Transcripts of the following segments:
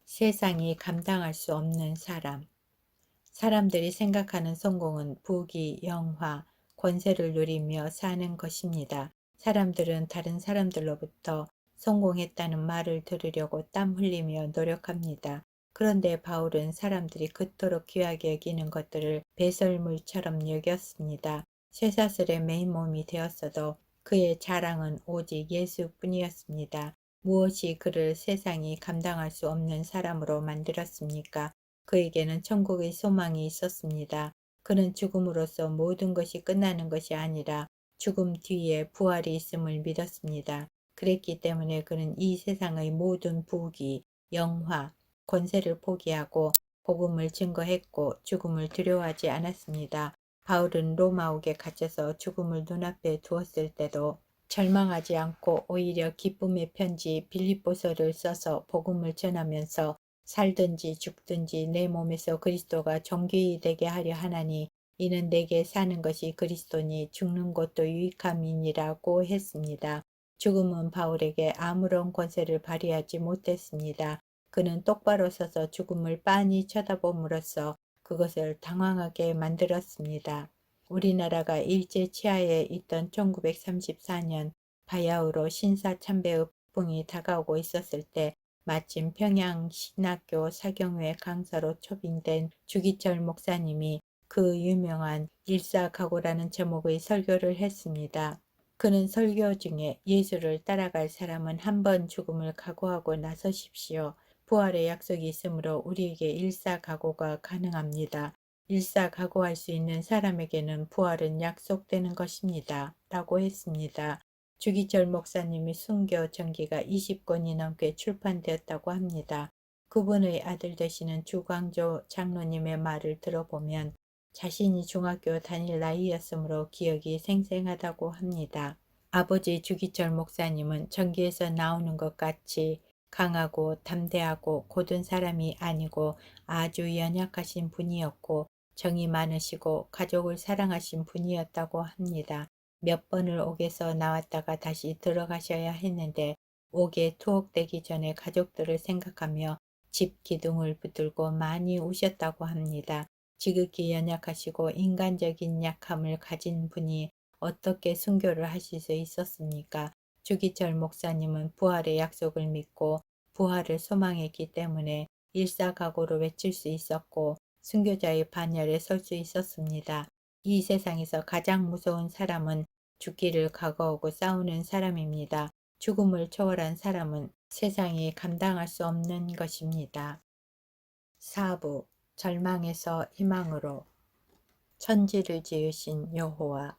세상이 감당할 수 없는 사람. 사람들이 생각하는 성공은 부귀, 영화, 권세를 누리며 사는 것입니다. 사람들은 다른 사람들로부터 성공했다는 말을 들으려고 땀 흘리며 노력합니다. 그런데 바울은 사람들이 그토록 귀하게 여기는 것들을 배설물처럼 여겼습니다. 쇠사슬의 메인 몸이 되었어도 그의 자랑은 오직 예수뿐이었습니다. 무엇이 그를 세상이 감당할 수 없는 사람으로 만들었습니까? 그에게는 천국의 소망이 있었습니다. 그는 죽음으로써 모든 것이 끝나는 것이 아니라 죽음 뒤에 부활이 있음을 믿었습니다. 그랬기 때문에 그는 이 세상의 모든 부귀, 영화, 권세를 포기하고 복음을 증거했고 죽음을 두려워하지 않았습니다. 바울은 로마옥에 갇혀서 죽음을 눈앞에 두었을 때도 절망하지 않고 오히려 기쁨의 편지 빌립보서를 써서 복음을 전하면서 살든지 죽든지 내 몸에서 그리스도가 존귀히 되게 하려 하나니 이는 내게 사는 것이 그리스도니 죽는 것도 유익함이니라고 했습니다. 죽음은 바울에게 아무런 권세를 발휘하지 못했습니다. 그는 똑바로 서서 죽음을 빤히 쳐다봄으로써 그것을 당황하게 만들었습니다. 우리나라가 일제 치하에 있던 1934년 바야흐로 신사참배의 폭풍이 다가오고 있었을 때 마침 평양신학교 사경회 강사로 초빙된 주기철 목사님이 그 유명한 일사각오라는 제목의 설교를 했습니다. 그는 설교 중에 예수를 따라갈 사람은 한 번 죽음을 각오하고 나서십시오. 부활의 약속이 있으므로 우리에게 일사각오가 가능합니다. 일사각오할 수 있는 사람에게는 부활은 약속되는 것입니다. 라고 했습니다. 주기철 목사님이 순교 전기가 20권이 넘게 출판되었다고 합니다. 그분의 아들 되시는 주광조 장로님의 말을 들어보면 자신이 중학교 다닐 나이였으므로 기억이 생생하다고 합니다. 아버지 주기철 목사님은 전기에서 나오는 것 같이 강하고 담대하고 고든 사람이 아니고 아주 연약하신 분이었고 정이 많으시고 가족을 사랑하신 분이었다고 합니다. 몇 번을 옥에서 나왔다가 다시 들어가셔야 했는데 옥에 투옥되기 전에 가족들을 생각하며 집 기둥을 붙들고 많이 우셨다고 합니다. 지극히 연약하시고 인간적인 약함을 가진 분이 어떻게 순교를 하실 수 있었습니까? 주기철 목사님은 부활의 약속을 믿고 부활을 소망했기 때문에 일사각오로 외칠 수 있었고 순교자의 반열에 설 수 있었습니다. 이 세상에서 가장 무서운 사람은 죽기를 각오하고 싸우는 사람입니다. 죽음을 초월한 사람은 세상이 감당할 수 없는 것입니다. 4부 절망에서 희망으로. 천지를 지으신 여호와.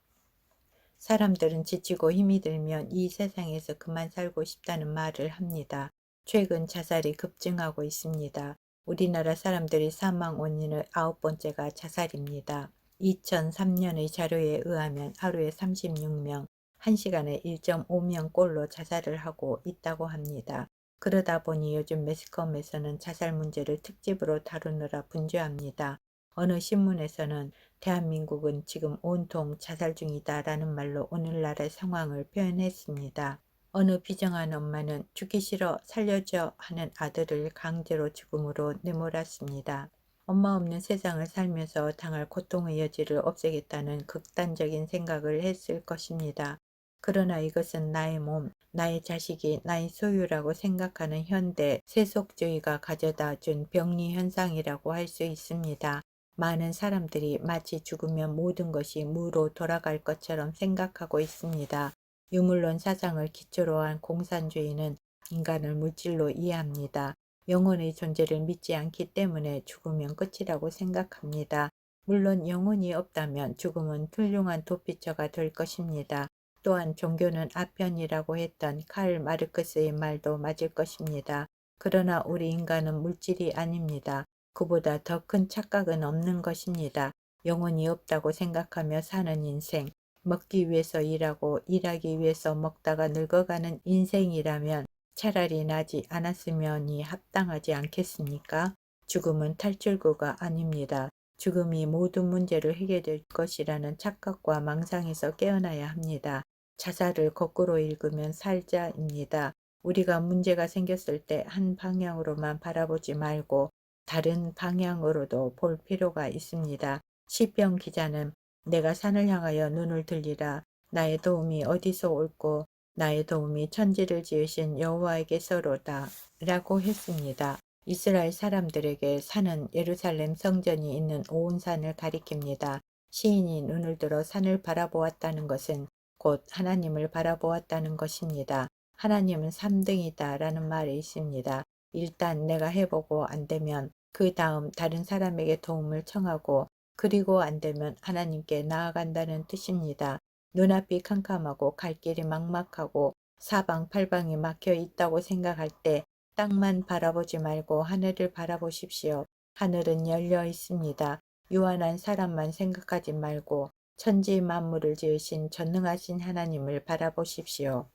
사람들은 지치고 힘이 들면 이 세상에서 그만 살고 싶다는 말을 합니다. 최근 자살이 급증하고 있습니다. 우리나라 사람들의 사망 원인의 9번째가 자살입니다. 2003년의 자료에 의하면 하루에 36명, 1시간에 1.5명꼴로 자살을 하고 있다고 합니다. 그러다 보니 요즘 매스컴에서는 자살 문제를 특집으로 다루느라 분주합니다. 어느 신문에서는 대한민국은 지금 온통 자살 중이다라는 말로 오늘날의 상황을 표현했습니다. 어느 비정한 엄마는 죽기 싫어 살려줘 하는 아들을 강제로 죽음으로 내몰았습니다. 엄마 없는 세상을 살면서 당할 고통의 여지를 없애겠다는 극단적인 생각을 했을 것입니다. 그러나 이것은 나의 몸, 나의 자식이 나의 소유라고 생각하는 현대 세속주의가 가져다 준 병리 현상이라고 할 수 있습니다. 많은 사람들이 마치 죽으면 모든 것이 무로 돌아갈 것처럼 생각하고 있습니다. 유물론 사상을 기초로 한 공산주의는 인간을 물질로 이해합니다. 영혼의 존재를 믿지 않기 때문에 죽으면 끝이라고 생각합니다. 물론 영혼이 없다면 죽음은 훌륭한 도피처가 될 것입니다. 또한 종교는 아편이라고 했던 칼 마르크스의 말도 맞을 것입니다. 그러나 우리 인간은 물질이 아닙니다. 그보다 더 큰 착각은 없는 것입니다. 영혼이 없다고 생각하며 사는 인생, 먹기 위해서 일하고 일하기 위해서 먹다가 늙어가는 인생이라면 차라리 나지 않았으면이 합당하지 않겠습니까? 죽음은 탈출구가 아닙니다. 죽음이 모든 문제를 해결될 것이라는 착각과 망상에서 깨어나야 합니다. 자살을 거꾸로 읽으면 살자입니다. 우리가 문제가 생겼을 때 한 방향으로만 바라보지 말고 다른 방향으로도 볼 필요가 있습니다. 시편 기자는 내가 산을 향하여 눈을 들리라. 나의 도움이 어디서 올꼬 나의 도움이 천지를 지으신 여호와에게서로다 라고 했습니다. 이스라엘 사람들에게 산은 예루살렘 성전이 있는 온 산을 가리킵니다. 시인이 눈을 들어 산을 바라보았다는 것은 곧 하나님을 바라보았다는 것입니다. 하나님은 3등이다 라는 말이 있습니다. 일단 내가 해보고 안 되면 그 다음 다른 사람에게 도움을 청하고 그리고 안 되면 하나님께 나아간다는 뜻입니다. 눈앞이 캄캄하고 갈 길이 막막하고 사방팔방이 막혀 있다고 생각할 때 땅만 바라보지 말고 하늘을 바라보십시오. 하늘은 열려 있습니다. 유한한 사람만 생각하지 말고 천지 만물을 지으신 전능하신 하나님을 바라보십시오.